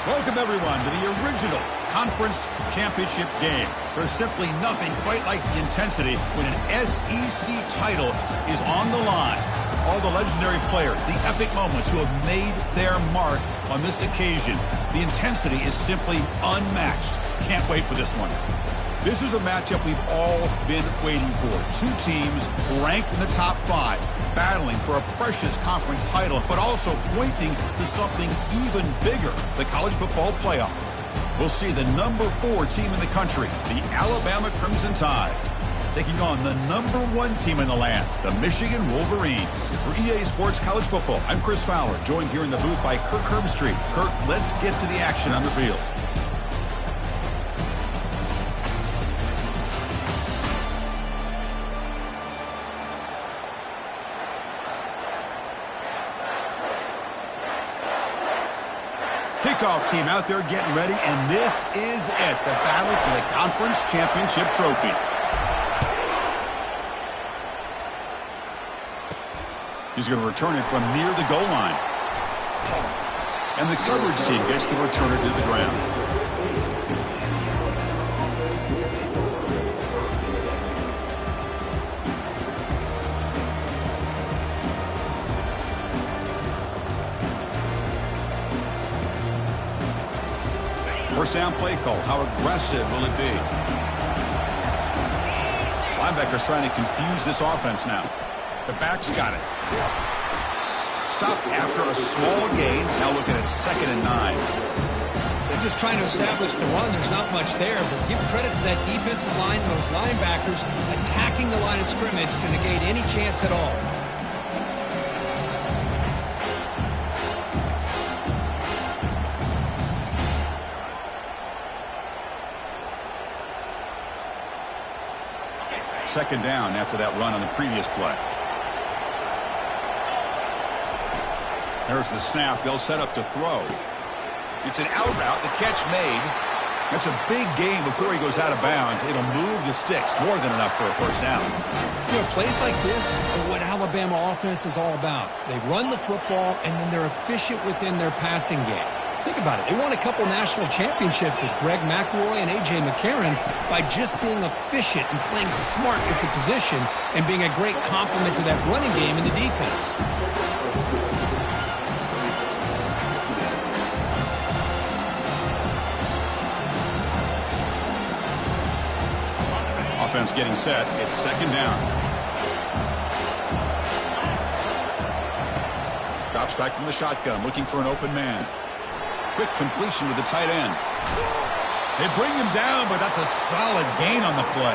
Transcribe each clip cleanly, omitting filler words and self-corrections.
Welcome, everyone, to the original conference championship game. There's simply nothing quite like the intensity when an SEC title is on the line. All the legendary players, the epic moments who have made their mark on this occasion. The intensity is simply unmatched. Can't wait for this one. This is a matchup we've all been waiting for. Two teams ranked in the top 5, battling for a precious conference title, but also pointing to something even bigger, the college football playoff. We'll see the number 4 team in the country, the Alabama Crimson Tide, taking on the number 1 team in the land, the Michigan Wolverines. For EA Sports College Football, I'm Chris Fowler, joined here in the booth by Kirk Herbstreit. Kirk, let's get to the action on the field. Kickoff team out there getting ready, and this is it, the battle for the conference championship trophy. He's going to return it from near the goal line. And the coverage team gets the returner to the ground. First down play call. How aggressive will it be? Linebacker's trying to confuse this offense now. The back's got it. Stop after a small gain. Now looking at 2nd and 9. They're just trying to establish the run. There's not much there, but give credit to that defensive line and those linebackers attacking the line of scrimmage to negate any chance at all. Second down after that run on the previous play. There's the snap. They'll set up to throw. It's an out route. The catch made. That's a big gain before he goes out of bounds. It'll move the sticks. More than enough for a first down. You know, plays like this are what Alabama offense is all about. They run the football, and then they're efficient within their passing game. Think about it. They won a couple national championships with Greg McElroy and A.J. McCarron by just being efficient and playing smart with the position and being a great complement to that running game in the defense. Offense getting set. It's second down. Drops back from the shotgun, looking for an open man. Quick completion to the tight end. They bring him down, but that's a solid gain on the play.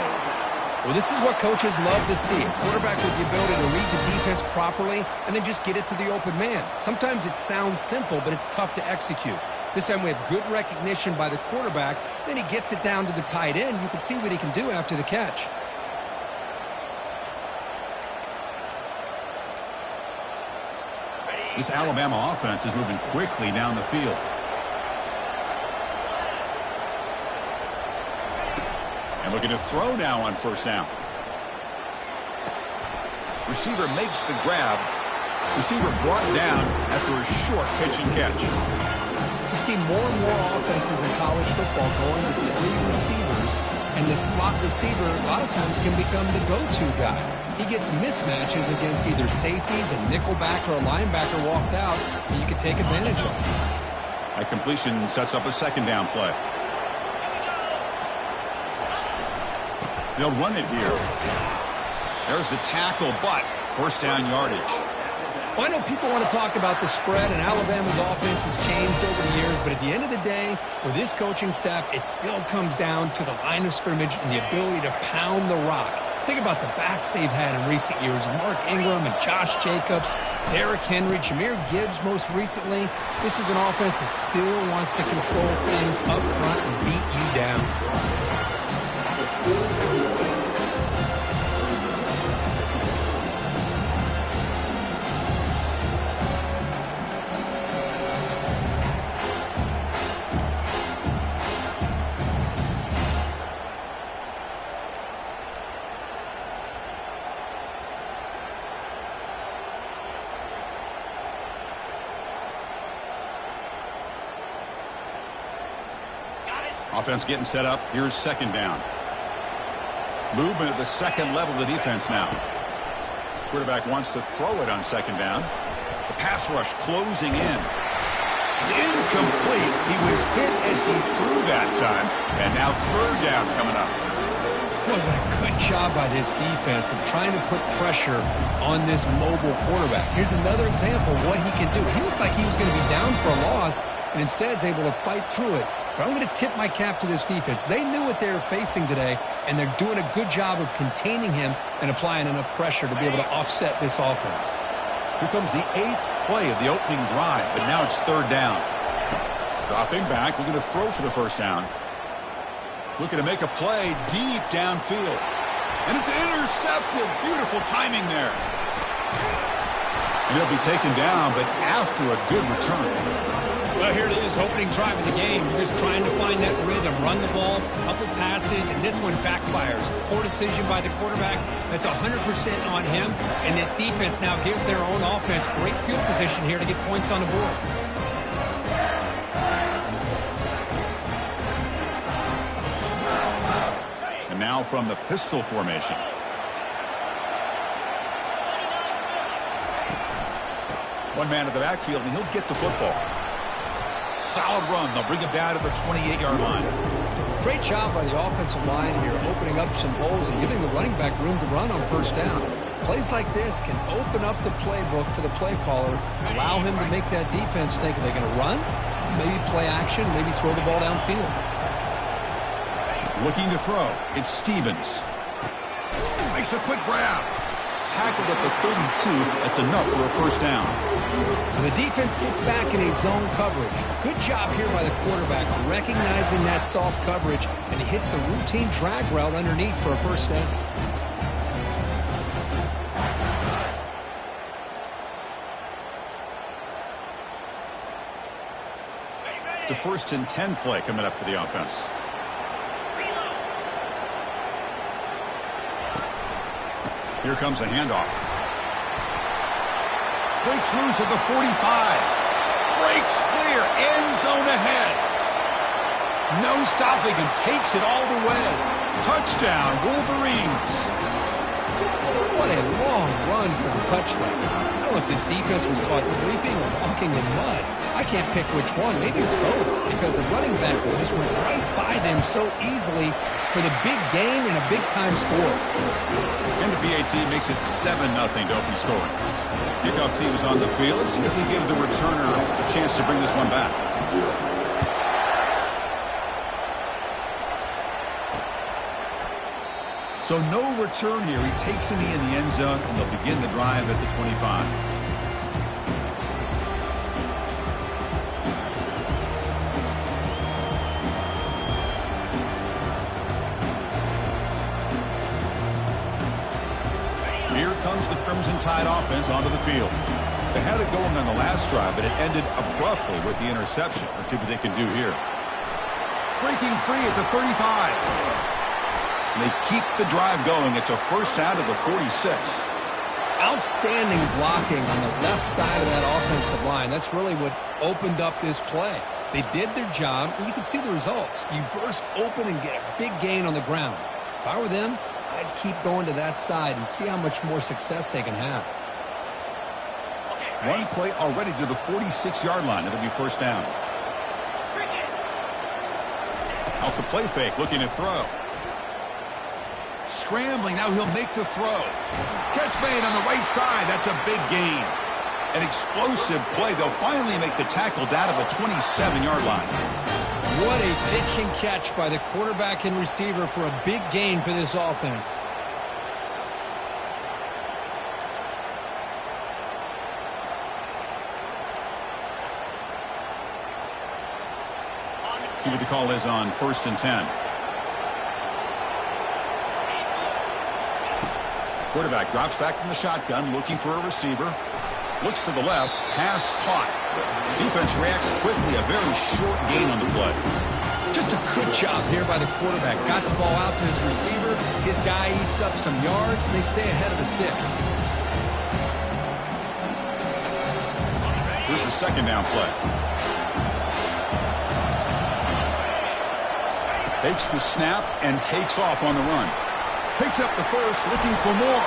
Well, this is what coaches love to see. A quarterback with the ability to read the defense properly and then just get it to the open man. Sometimes it sounds simple, but it's tough to execute. This time we have good recognition by the quarterback. Then he gets it down to the tight end. You can see what he can do after the catch. This Alabama offense is moving quickly down the field. And looking to throw now on first down. Receiver makes the grab. Receiver brought down after a short pitch and catch. You see more and more offenses in college football going with 3 receivers, and the slot receiver a lot of times can become the go-to guy. He gets mismatches against either safeties, a nickelback, or a linebacker walked out, and you can take advantage of it. That completion sets up a second down play. They'll run it here. There's the tackle, but first down yardage. Well, I know people want to talk about the spread, and Alabama's offense has changed over the years, but at the end of the day, with this coaching staff, it still comes down to the line of scrimmage and the ability to pound the rock. Think about the backs they've had in recent years. Mark Ingram and Josh Jacobs, Derrick Henry, Jahmyr Gibbs most recently. This is an offense that still wants to control things up front and beat you down. Offense getting set up. Here's second down. Movement at the second level of the defense now. Quarterback wants to throw it on second down. The pass rush closing in. It's incomplete. He was hit as he threw that time. And now third down coming up. Boy, what a good job by this defense of trying to put pressure on this mobile quarterback. Here's another example of what he can do. He looked like he was going to be down for a loss, and instead is able to fight through it. But I'm going to tip my cap to this defense. They knew what they were facing today, and they're doing a good job of containing him and applying enough pressure to be able to offset this offense. Here comes the 8th play of the opening drive, but now it's third down. Dropping back, looking to throw for the first down. Looking to make a play deep downfield. And it's intercepted. Beautiful timing there. And he'll be taken down, but after a good return. Well, here it is, opening drive of the game. You're just trying to find that rhythm, run the ball, a couple passes, and this one backfires. Poor decision by the quarterback. That's 100% on him. And this defense now gives their own offense great field position here to get points on the board. And now from the pistol formation. One man in the backfield, and he'll get the football. Solid run. They'll bring him down to the 28-yard line. Great job by the offensive line here, opening up some holes and giving the running back room to run on first down. Plays like this can open up the playbook for the play caller, allow him to make that defense think, are they going to run? Maybe play action, maybe throw the ball downfield. Looking to throw. It's Stevens. Makes a quick grab. Tackled at the 32. That's enough for a first down. And the defense sits back in a zone coverage. Good job here by the quarterback recognizing that soft coverage, and he hits the routine drag route underneath for a first down. It's a 1st and 10 play coming up for the offense. Here comes a handoff. Breaks loose at the 45. Breaks clear. End zone ahead. No stopping him. Takes it all the way. Touchdown, Wolverines. What a long run for the touchdown. I don't know if this defense was caught sleeping or walking in mud. I can't pick which one. Maybe it's both, because the running back just went right by them so easily for the big game and a big-time score. And the PAT makes it 7-0 to open scoring. Kickoff team is on the field. Let's see if we give the returner a chance to bring this one back. So no return here. He takes it in the end zone, and they'll begin the drive at the 25. The Crimson Tide offense onto the field. They had it going on the last drive, but it ended abruptly with the interception. Let's see what they can do here. Breaking free at the 35. And they keep the drive going. It's a first down to the 46. Outstanding blocking on the left side of that offensive line. That's really what opened up this play. They did their job, and you can see the results. You burst open and get a big gain on the ground. If I were them, I'd keep going to that side and see how much more success they can have. One play already to the 46-yard line. It'll be first down. Off the play fake, looking to throw. Scrambling, now he'll make the throw. Catch made on the right side. That's a big gain. An explosive play. They'll finally make the tackle down to the 27-yard line. What a pitch and catch by the quarterback and receiver for a big gain for this offense. See what the call is on 1st and 10. Quarterback drops back from the shotgun, looking for a receiver. Looks to the left, pass caught. Defense reacts quickly, a very short gain on the play. Just a good job here by the quarterback. Got the ball out to his receiver. His guy eats up some yards, and they stay ahead of the sticks. Here's the second down play. Takes the snap and takes off on the run. Picks up the first, looking for more.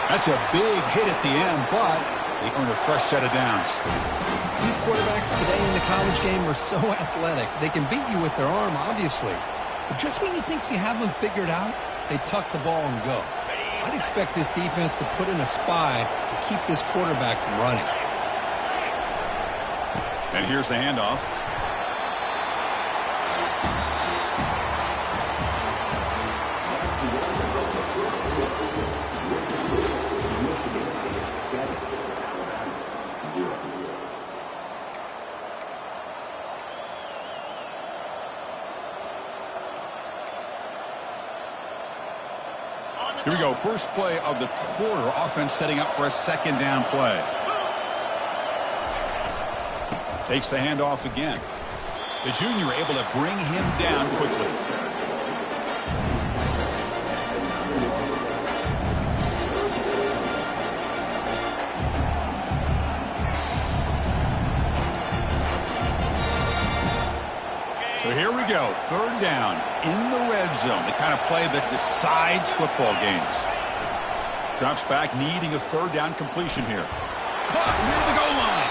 That's a big hit at the end, but they earn a fresh set of downs. These quarterbacks today in the college game are so athletic. They can beat you with their arm, obviously. But just when you think you have them figured out, they tuck the ball and go. I'd expect this defense to put in a spy to keep this quarterback from running. And here's the handoff. Here we go. First play of the quarter. Offense setting up for a second down play. Takes the handoff again. The junior able to bring him down quickly. So here we go, third down in the red zone, the kind of play that decides football games. Drops back, needing a third down completion here. Caught near the goal line.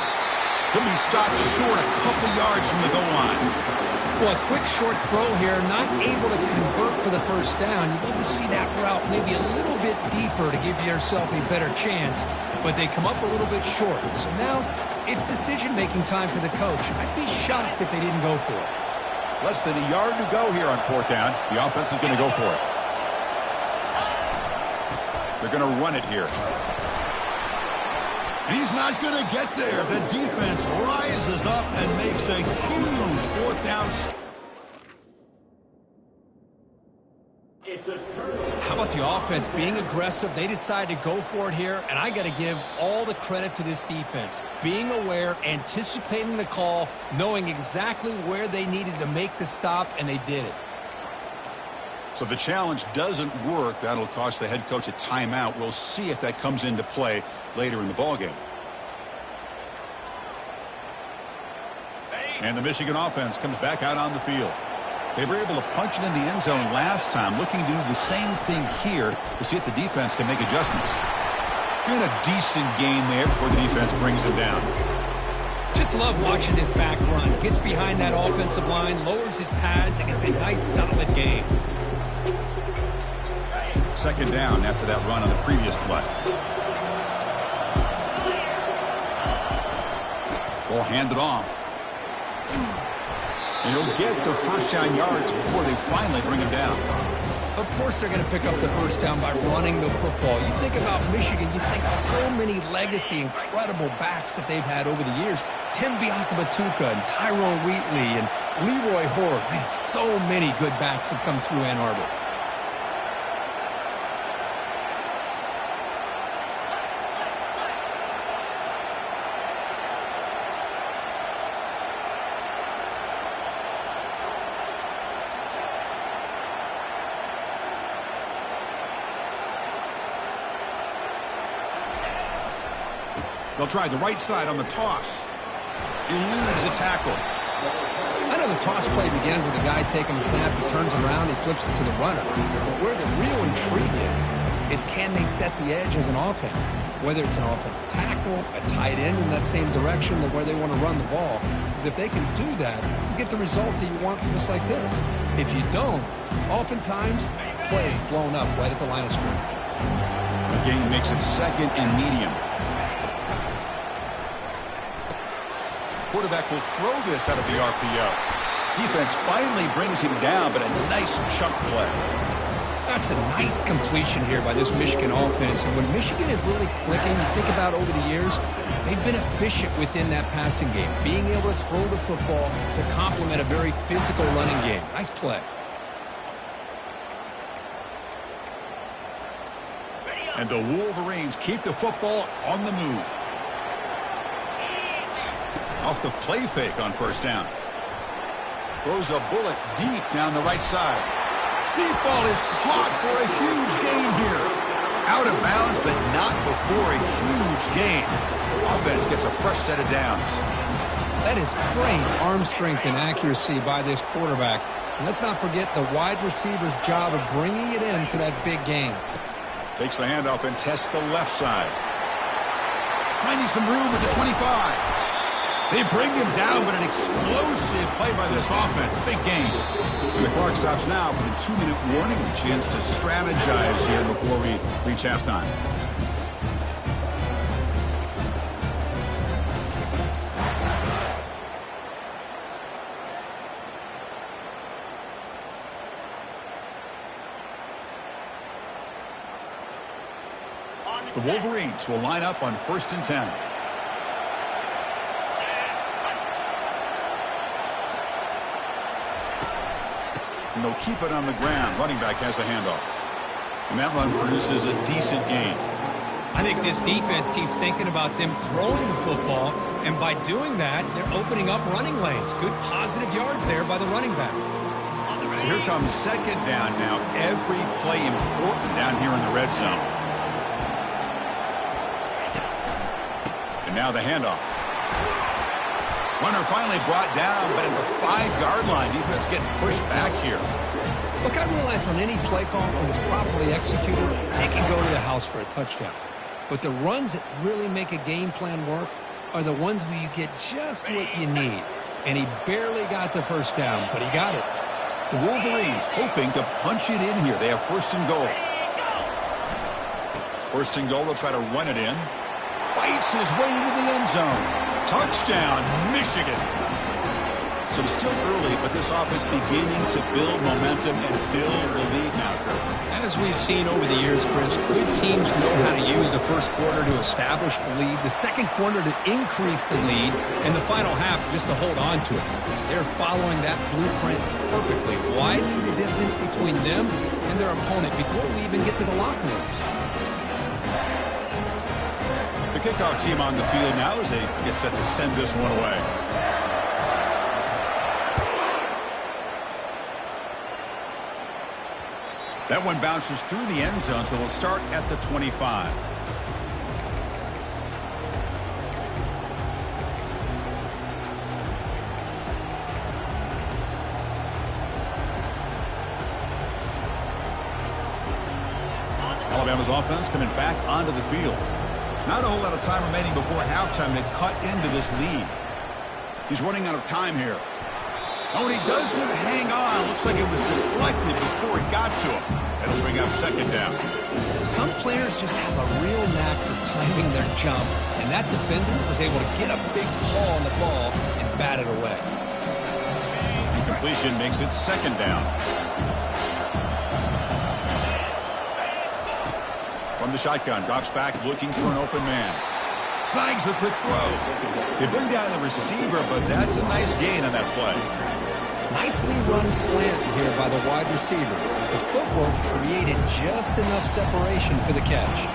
He'll be stopped short a couple yards from the goal line. Well, a quick short throw here, not able to convert for the first down. You'd love to see that route maybe a little bit deeper to give yourself a better chance, but they come up a little bit short. So now it's decision-making time for the coach. I'd be shocked if they didn't go for it. Less than a yard to go here on fourth down. The offense is going to go for it. They're going to run it here. And he's not going to get there. The defense rises up and makes a huge fourth down. How about the offense being aggressive? They decide to go for it here, and I got to give all the credit to this defense. Being aware, anticipating the call, knowing exactly where they needed to make the stop, and they did it. So the challenge doesn't work. That'll cost the head coach a timeout. We'll see if that comes into play later in the ballgame. And the Michigan offense comes back out on the field. They were able to punch it in the end zone last time, looking to do the same thing here to see if the defense can make adjustments. And a decent gain there before the defense brings him down. Just love watching this back run. Gets behind that offensive line, lowers his pads, and gets a nice solid gain. Second down after that run on the previous play. Ball handed off. And he'll get the first down yards before they finally bring him down. Of course they're going to pick up the first down by running the football. You think about Michigan, you think so many legacy, incredible backs that they've had over the years. Tim Biakabatuka and Tyrone Wheatley and Leroy Horde. Man, so many good backs have come through Ann Arbor. They'll try the right side on the toss. Eludes a tackle. I know the toss play begins with a guy taking the snap, he turns around, he flips it to the runner. But where the real intrigue is can they set the edge as an offense? Whether it's an offensive tackle, a tight end in that same direction, or where they want to run the ball. Because if they can do that, you get the result that you want just like this. If you don't, oftentimes, play blown up right at the line of scrimmage. The game makes it second and medium. Quarterback will throw this out of the RPO. Defense finally brings him down, but a nice chunk play. That's a nice completion here by this Michigan offense. And when Michigan is really clicking, you think about over the years, they've been efficient within that passing game, being able to throw the football to complement a very physical running game. Nice play. And the Wolverines keep the football on the move. Off the play fake on first down. Throws a bullet deep down the right side. Deep ball is caught for a huge gain here. Out of bounds, but not before a huge gain. Offense gets a fresh set of downs. That is great arm strength and accuracy by this quarterback. Let's not forget the wide receiver's job of bringing it in for that big game. Takes the handoff and tests the left side. Finding some room at the 25. They bring him down, but an explosive play by this offense. Big game. And the clock stops now for the 2-minute warning. A chance to strategize here before we reach halftime. The Wolverines will line up on 1st and 10. And they'll keep it on the ground. Running back has the handoff. And that run produces a decent gain. I think this defense keeps thinking about them throwing the football, and by doing that, they're opening up running lanes. Good positive yards there by the running back. So here comes 2nd down now. Every play important down here in the red zone. And now the handoff. Runner finally brought down, but at the 5-yard line, defense getting pushed back here. Look, I realize on any play call, when it's properly executed, they can go to the house for a touchdown. But the runs that really make a game plan work are the ones where you get just what you need. And he barely got the 1st down, but he got it. The Wolverines hoping to punch it in here. They have 1st and goal. 1st and goal, they'll try to run it in. Fights his way into the end zone. Touchdown, Michigan. So still early, but this offense beginning to build momentum and build the lead now, Kurt. As we've seen over the years, Chris, good teams know how to use the 1st quarter to establish the lead, the 2nd quarter to increase the lead, and the final half just to hold on to it. They're following that blueprint perfectly, widening the distance between them and their opponent before we even get to the locker rooms. The kickoff team on the field now as they get set to send this one away. That one bounces through the end zone, so they'll start at the 25. Alabama's offense coming back onto the field. Not a whole lot of time remaining before halftime. They cut into this lead. He's running out of time here. Oh, and he doesn't hang on. Looks like it was deflected before it got to him. That'll bring up 2nd down. Some players just have a real knack for timing their jump, and that defender was able to get a big paw on the ball and bat it away. Incompletion makes it 2nd down. From the shotgun, drops back, looking for an open man. Snags the quick throw. They bring down the receiver, but that's a nice gain on that play. Nicely run slant here by the wide receiver. The footwork created just enough separation for the catch.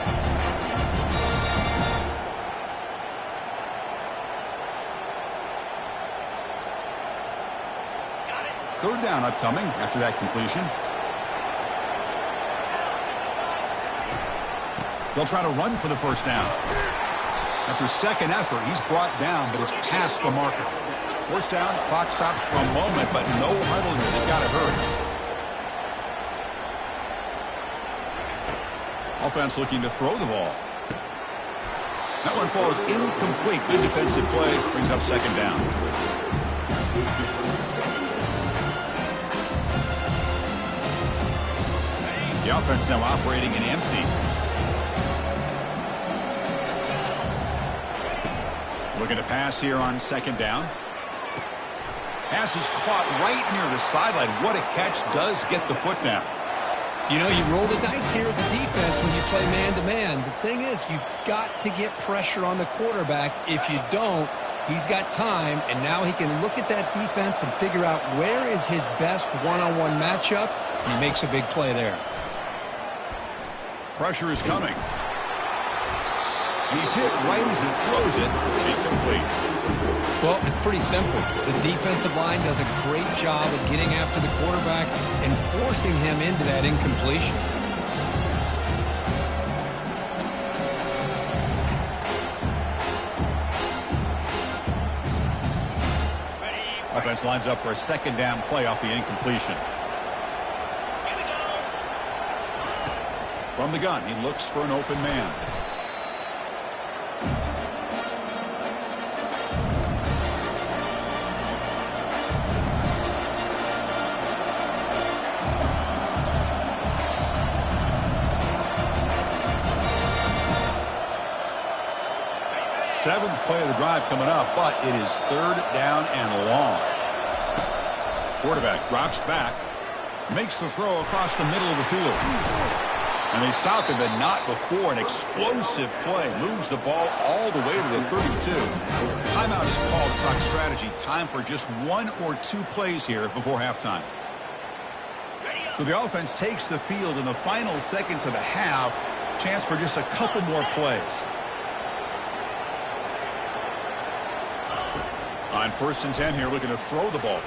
Third down upcoming after that completion. They'll try to run for the 1st down. After 2nd effort, he's brought down, but is past the marker. 1st down, clock stops for a moment, but no huddle here. They've got to hurry. Offense looking to throw the ball. That one falls incomplete. Good defensive play. Brings up 2nd down. The offense now operating in empty. Looking to pass here on 2nd down. Pass is caught right near the sideline. What a catch. Does get the foot down. You know, you roll the dice here as a defense when you play man-to-man. The thing is, you've got to get pressure on the quarterback. If you don't, he's got time, and now he can look at that defense and figure out where is his best one-on-one matchup, and he makes a big play there. Pressure is coming. He's hit right as he throws it. Incomplete. Well, it's pretty simple. The defensive line does a great job of getting after the quarterback and forcing him into that incompletion. offense lines up for a second down play off the incompletion. From the gun, he looks for an open man. Seventh play of the drive coming up, but it is third down and long. Quarterback drops back, makes the throw across the middle of the field. And they stop him, but not before. An explosive play moves the ball all the way to the 32. Timeout is called to talk strategy. Time for just one or two plays here before halftime. So the offense takes the field in the final seconds of the half. Chance for just a couple more plays. On 1st and 10 here, looking to throw the ball.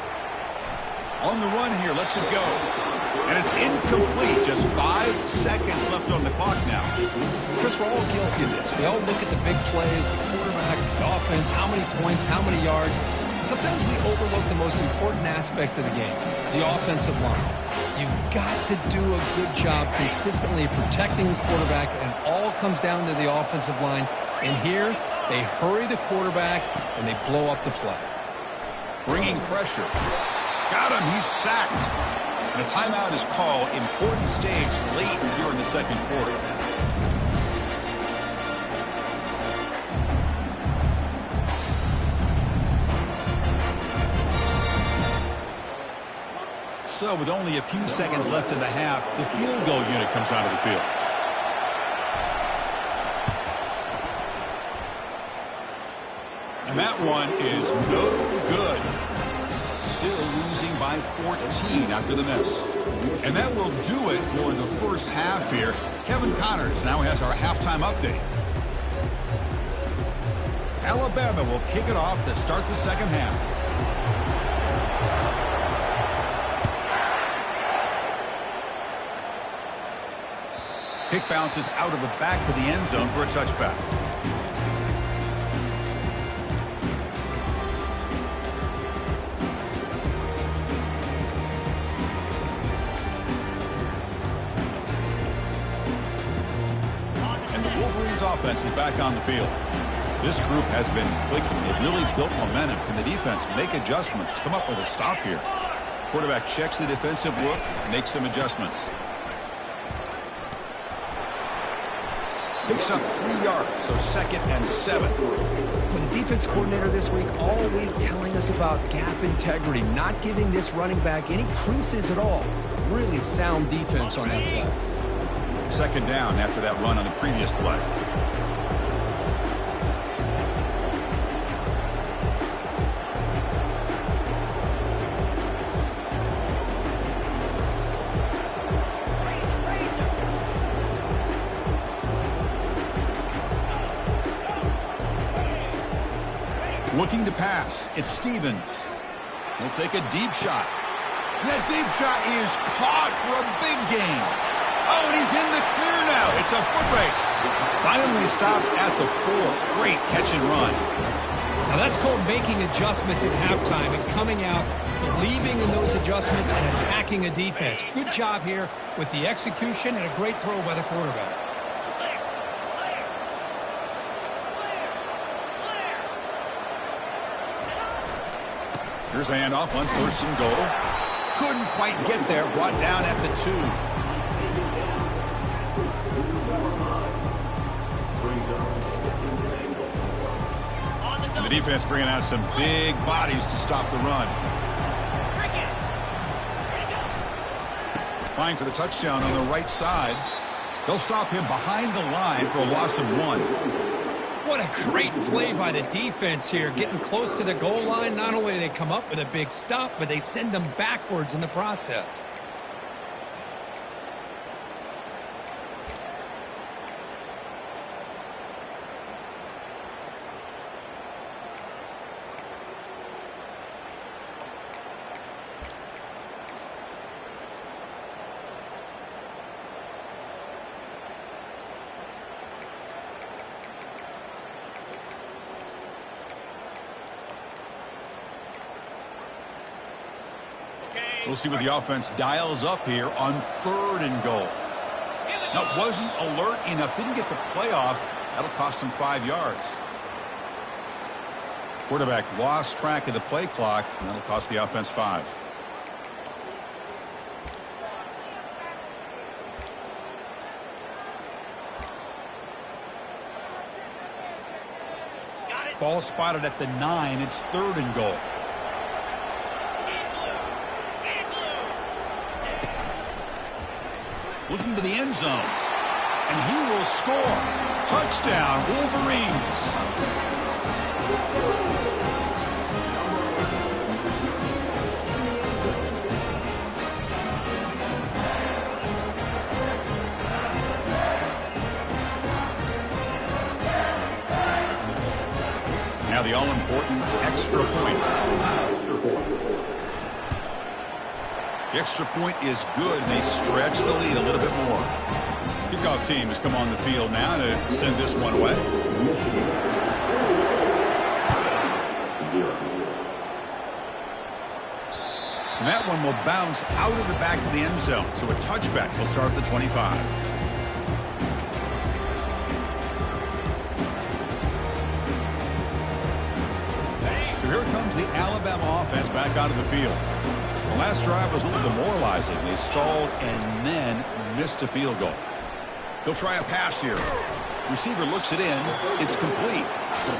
On the run here, lets it go. And it's incomplete. Just 5 seconds left on the clock now. Chris, we're all guilty of this. We all look at the big plays, the quarterbacks, the offense, how many points, how many yards. Sometimes we overlook the most important aspect of the game, the offensive line. You've got to do a good job consistently protecting the quarterback, and all comes down to the offensive line. And here, they hurry the quarterback, and they blow up the play. Bringing pressure. Got him. He's sacked. And a timeout is called. Important stage late here in the second quarter. So with only a few seconds left in the half, the field goal unit comes onto the field. And that one is no good. Still losing by 14 after the miss. And that will do it for the first half here. Kevin Connors now has our halftime update. Alabama will kick it off to start the second half. Kick bounces out of the back to the end zone for a touchback. And the Wolverines offense is back on the field. This group has been clicking. They've really built momentum. Can the defense make adjustments? Come up with a stop here. Quarterback checks the defensive look, makes some adjustments. Picks up 3 yards, so 2nd and 7. With the defense coordinator this week all week telling us about gap integrity, not giving this running back any creases at all. Really sound defense on that play. 2nd down after that run on the previous play. Looking to pass. It's Stevens. He'll take a deep shot. That deep shot is caught for a big gain. Oh, and he's in the clear now. It's a foot race. Finally stopped at the 4. Great catch and run. Now that's called making adjustments at halftime and coming out, believing in those adjustments and attacking a defense. Good job here with the execution and a great throw by the quarterback. Here's the handoff on 1st and goal. Couldn't quite get there. Brought down at the 2. And the defense bringing out some big bodies to stop the run. Trying for the touchdown on the right side. They'll stop him behind the line for a loss of 1. What a great play by the defense here. Getting close to the goal line, not only do they come up with a big stop, but they send them backwards in the process. We'll see what the offense dials up here on 3rd and goal. Now, wasn't alert enough, didn't get the play off. That'll cost him 5 yards. Quarterback lost track of the play clock, and that'll cost the offense 5. Ball spotted at the 9. It's 3rd and goal. Looking to the end zone. And he will score. Touchdown, Wolverines. Now the all-important extra point. The extra point is good, and they stretch the lead a little bit more. Kickoff team has come on the field now to send this one away. And that one will bounce out of the back of the end zone, so a touchback will start at the 25. Here comes the Alabama offense back onto the field. The last drive was a little demoralizing. They stalled and then missed a field goal. He'll try a pass here. Receiver looks it in. It's complete.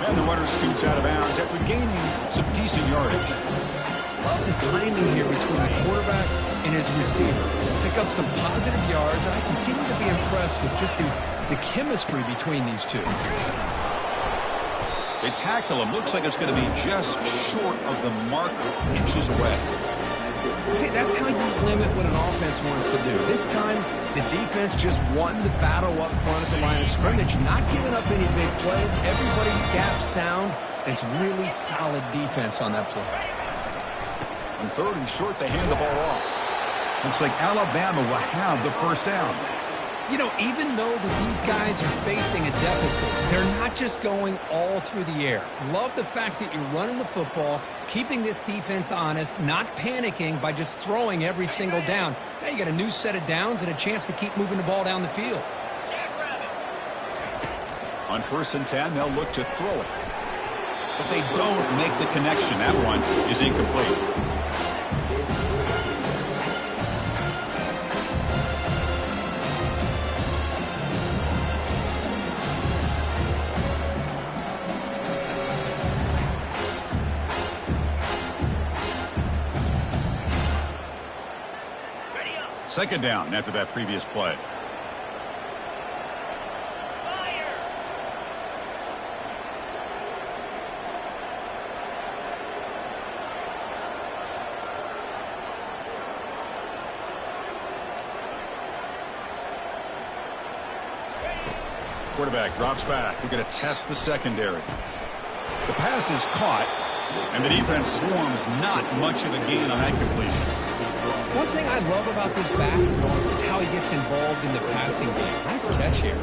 And the runner scoots out of bounds after gaining some decent yardage. Love the timing here between the quarterback and his receiver. Pick up some positive yards, and I continue to be impressed with just the chemistry between these two. They tackle him. Looks like it's going to be just short of the marker, inches away. See, that's how you limit what an offense wants to do. This time, the defense just won the battle up front at the line of scrimmage, not giving up any big plays. Everybody's gap sound. It's really solid defense on that play. On 3rd and short, they hand the ball off. Looks like Alabama will have the first down. You know, even though these guys are facing a deficit, they're not just going all through the air. Love the fact that you're running the football, keeping this defense honest, not panicking by just throwing every single down. Now you got a new set of downs and a chance to keep moving the ball down the field. On 1st and 10, they'll look to throw it. But they don't make the connection. That one is incomplete. Second down after that previous play. Quarterback drops back. We're going to test the secondary. The pass is caught, and the defense swarms not much of a gain on that completion. One thing I love about this back is how he gets involved in the passing game. Nice catch here.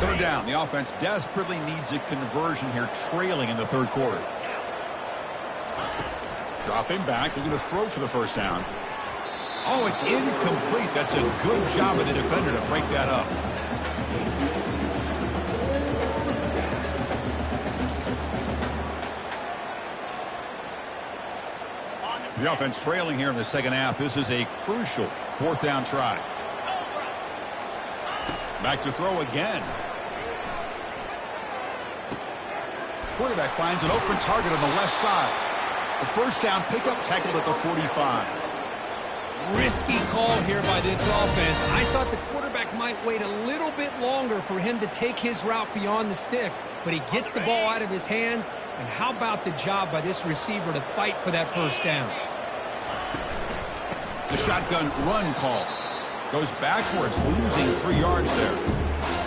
3rd down. The offense desperately needs a conversion here, trailing in the 3rd quarter. Dropping back. They're going to throw for the first down. Oh, it's incomplete. That's a good job of the defender to break that up. The offense trailing here in the second half. This is a crucial 4th down try. Back to throw again. Quarterback finds an open target on the left side. The first down pickup tackled at the 45. Risky call here by this offense. I thought the quarterback might wait a little bit longer for him to take his route beyond the sticks, but he gets the ball out of his hands. And how about the job by this receiver to fight for that first down? The shotgun run call. Goes backwards, losing 3 yards there.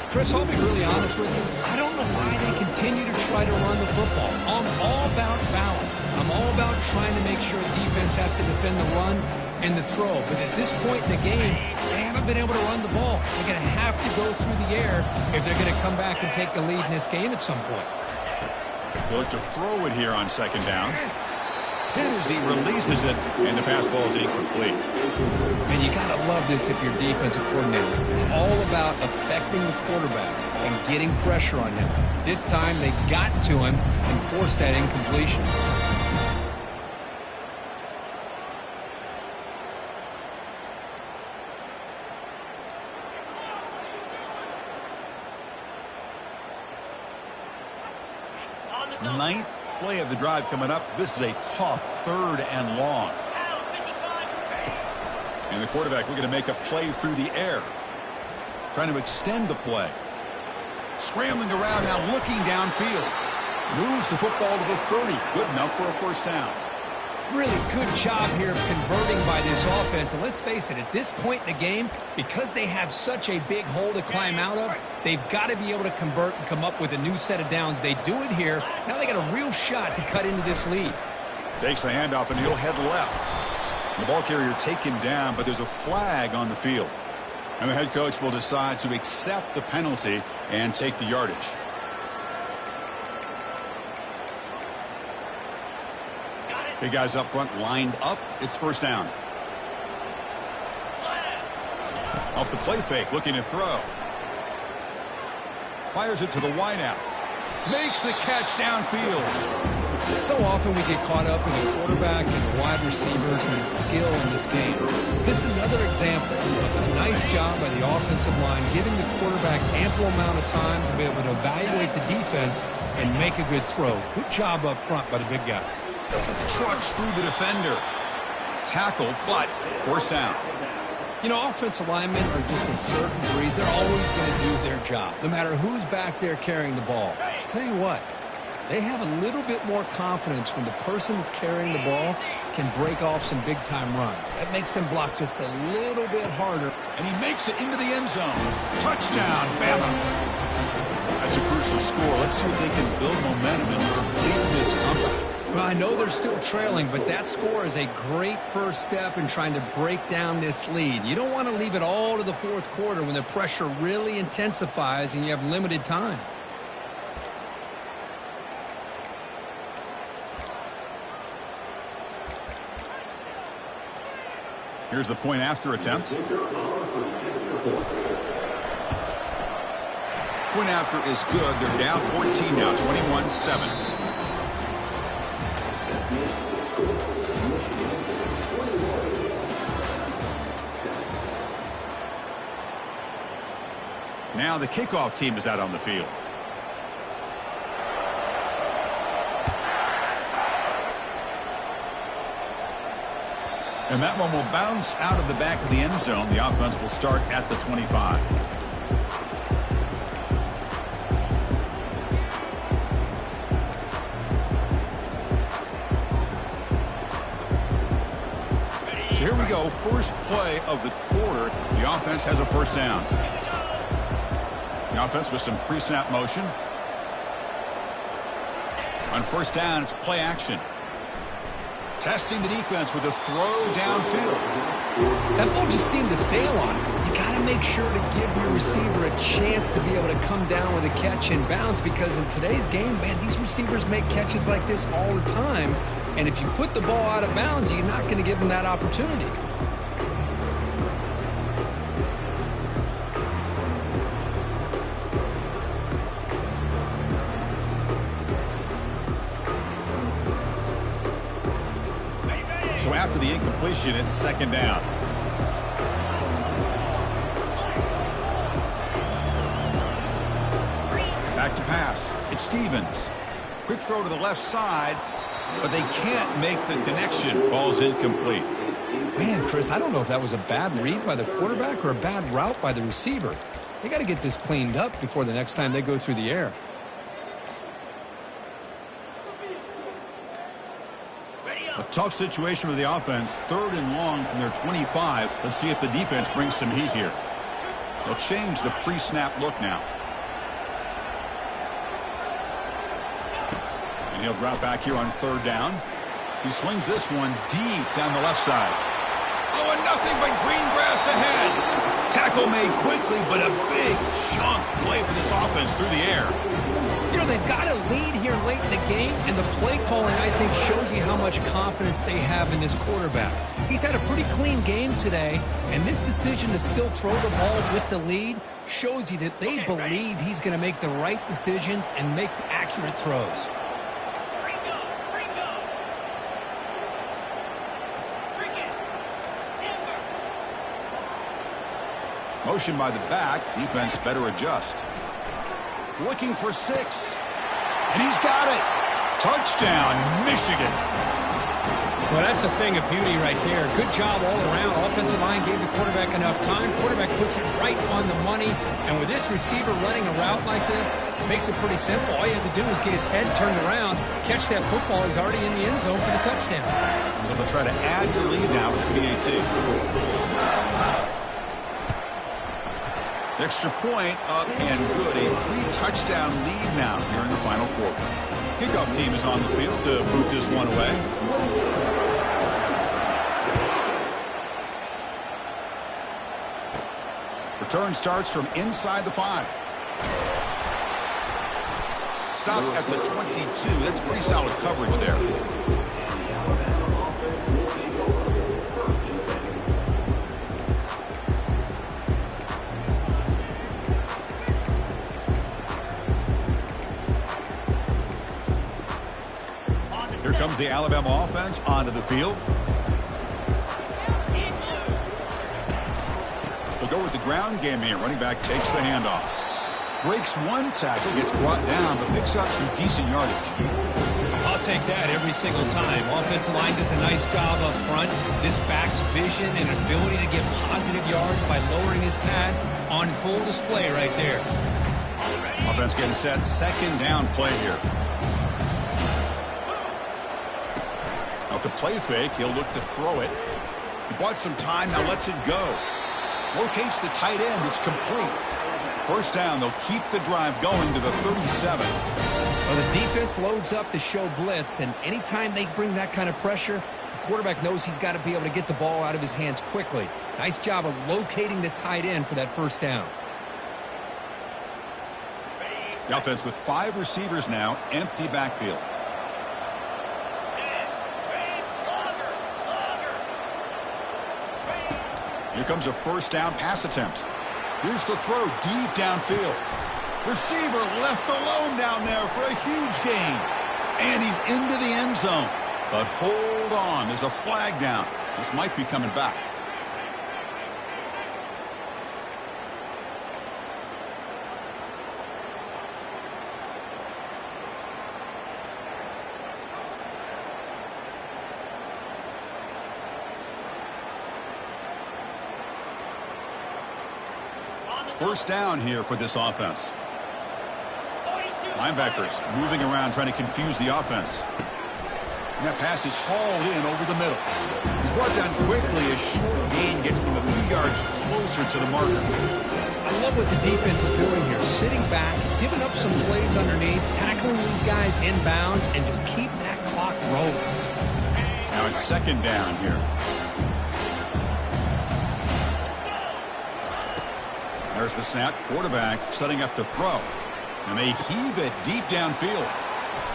Chris, I'll be really honest with you. I don't know why they continue to try to run the football. I'm all about balance. I'm all about trying to make sure defense has to defend the run and the throw. But at this point in the game, they haven't been able to run the ball. They're going to have to go through the air if they're going to come back and take the lead in this game at some point. He'll look to throw it here on second down. Hit as he releases it, and the pass ball is incomplete. And you got to love this if you're defensive coordinator. It's all about affecting the quarterback and getting pressure on him. This time they got to him and forced that incompletion. Ninth play of the drive coming up. This is a tough 3rd and long. And the quarterback looking to make a play through the air. Trying to extend the play. Scrambling around now, looking downfield. Moves the football to the 30. Good enough for a first down. Really good job here of converting by this offense. And let's face it, at this point in the game, because they have such a big hole to climb out of, they've got to be able to convert and come up with a new set of downs. They do it here. Now they got a real shot to cut into this lead. Takes the handoff, and he'll head left. The ball carrier taken down, but there's a flag on the field. And the head coach will decide to accept the penalty and take the yardage. Big guys up front lined up. It's first down. Off the play fake, looking to throw. Fires it to the wideout. Makes the catch downfield. So often we get caught up in the quarterback and the wide receivers and the skill in this game. This is another example of a nice job by the offensive line, giving the quarterback ample amount of time to be able to evaluate the defense and make a good throw. Good job up front by the big guys. Trucks through the defender. Tackled, but first down. You know, offensive linemen are just a certain breed. They're always going to do their job, no matter who's back there carrying the ball. I'll tell you what, they have a little bit more confidence when the person that's carrying the ball can break off some big-time runs. That makes them block just a little bit harder. And he makes it into the end zone. Touchdown, Bama. That's a crucial score. Let's see if they can build momentum and complete this comeback. Well, I know they're still trailing, but that score is a great first step in trying to break down this lead. You don't want to leave it all to the fourth quarter when the pressure really intensifies and you have limited time. Here's the point after attempt. Point after is good. They're down 14 now, 21-7. Now the kickoff team is out on the field. And that one will bounce out of the back of the end zone. The offense will start at the 25. So here we go. First play of the quarter. The offense has a first down. The offense with some pre-snap motion. On first down, it's play action. Testing the defense with a throw downfield. That ball just seemed to sail on it. You got to make sure to give your receiver a chance to be able to come down with a catch and bounce, because in today's game, man, these receivers make catches like this all the time. And if you put the ball out of bounds, you're not going to give them that opportunity. So after the incompletion, it's second down. Back to pass. It's Stevens. Quick throw to the left side, but they can't make the connection. Ball's incomplete. Man, Chris, I don't know if that was a bad read by the quarterback or a bad route by the receiver. They got to get this cleaned up before the next time they go through the air. A tough situation with the offense. Third and long from their 25. Let's see if the defense brings some heat here. They'll change the pre-snap look now. And he'll drop back here on third down. He slings this one deep down the left side. Oh, and nothing but green grass ahead. Tackle made quickly, but a big chunk play for this offense through the air. You know, they've got a lead here late in the game, and the play calling, I think, shows you how much confidence they have in this quarterback. He's had a pretty clean game today, and this decision to still throw the ball with the lead shows you that they believe he's going to make the right decisions and make accurate throws. Motion by the back. Defense better adjust. Looking for 6. And he's got it. Touchdown, Michigan. Well, that's a thing of beauty right there. Good job all around. Offensive line gave the quarterback enough time. Quarterback puts it right on the money. And with this receiver running a route like this, makes it pretty simple. All you have to do is get his head turned around, catch that football. He's already in the end zone for the touchdown. So they'll try to add the lead now with the PAT. Extra point up and good. A 3-touchdown lead now here in the final quarter. Kickoff team is on the field to boot this one away. Return starts from inside the 5. Stop at the 22. That's pretty solid coverage there. Here comes the Alabama offense onto the field. They'll go with the ground game here. Running back takes the handoff. Breaks one tackle, gets brought down, but picks up some decent yardage. I'll take that every single time. Offensive line does a nice job up front. This back's vision and ability to get positive yards by lowering his pads on full display right there. Offense getting set. Second down play here. Now to play fake, he'll look to throw it. He bought some time, now lets it go. Locates the tight end. It's complete. First down, they'll keep the drive going to the 37. Well, the defense loads up to show blitz, and anytime they bring that kind of pressure, the quarterback knows he's got to be able to get the ball out of his hands quickly. Nice job of locating the tight end for that first down. The offense with 5 receivers now, empty backfield. Here comes a first down pass attempt. Here's the throw deep downfield. Receiver left alone down there for a huge gain. And he's into the end zone. But hold on, there's a flag down. This might be coming back. First down here for this offense. Linebackers moving around trying to confuse the offense. And that pass is hauled in over the middle. He's brought down quickly as short gain gets them a few yards closer to the marker. I love what the defense is doing here. Sitting back, giving up some plays underneath, tackling these guys inbounds, and just keep that clock rolling. Now it's second down here. There's the snap. Quarterback setting up to throw. And they heave it deep downfield.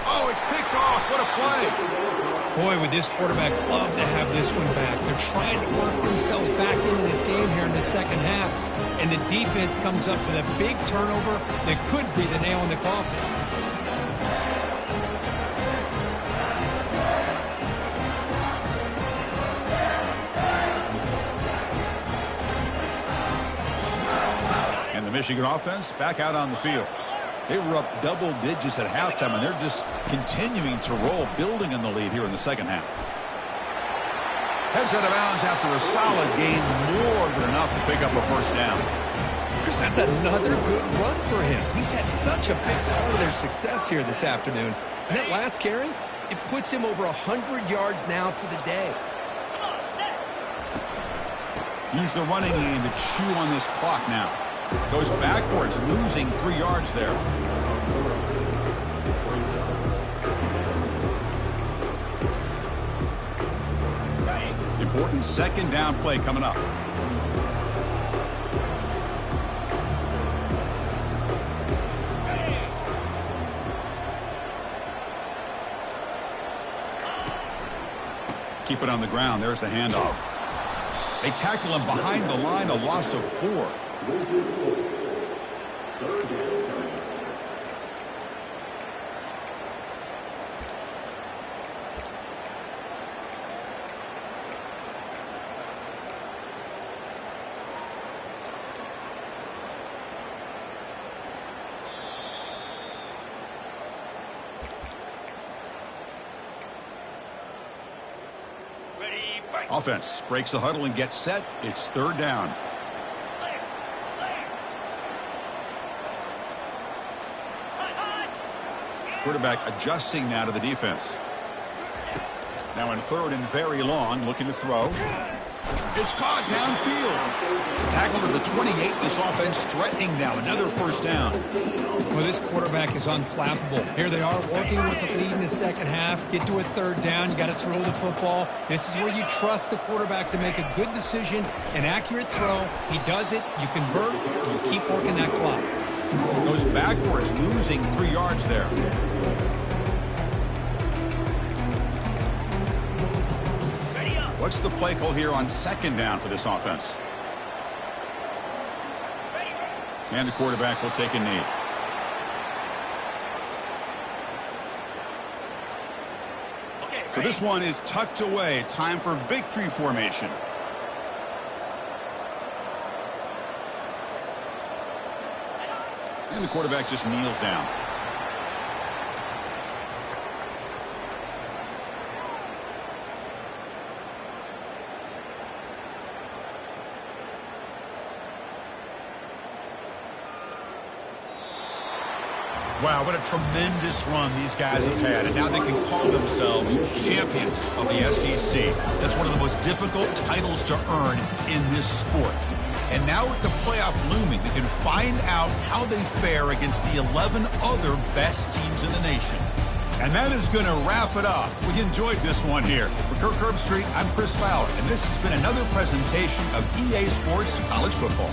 Oh, it's picked off. What a play. Boy, would this quarterback love to have this one back. They're trying to work themselves back into this game here in the second half. And the defense comes up with a big turnover that could be the nail in the coffin. Michigan offense back out on the field. They were up double digits at halftime, and they're just continuing to roll, building in the lead here in the second half. Heads out of bounds after a solid gain, more than enough to pick up a first down. Chris, that's another good run for him. He's had such a big part of their success here this afternoon. And that last carry, it puts him over 100 yards now for the day. Use the running game to chew on this clock now. Goes backwards, losing 3 yards there. Important second down play coming up. keep it on the ground. There's the handoff. They tackle him behind the line, a loss of 4. Offense breaks the huddle and gets set. It's 3rd down. Quarterback adjusting now to the defense. Now in 3rd and very long, looking to throw. It's caught downfield. Tackle to the 28. This offense threatening now. Another 1st down. Well, this quarterback is unflappable. Here they are working with the lead in the second half. Get to a 3rd down. You got to throw the football. This is where you trust the quarterback to make a good decision, an accurate throw. He does it. You convert, and you keep working that clock. Goes backwards, losing 3 yards there. What's the play call here on 2nd down for this offense? And the quarterback will take a knee. So this one is tucked away. Time for victory formation. And the quarterback just kneels down. Wow, what a tremendous run these guys have had, and now they can call themselves champions of the SEC. That's one of the most difficult titles to earn in this sport. And now with the playoff looming, they can find out how they fare against the 11 other best teams in the nation. And that is going to wrap it up. We enjoyed this one here. For Kirk Herbstreit, I'm Chris Fowler, and this has been another presentation of EA Sports College Football.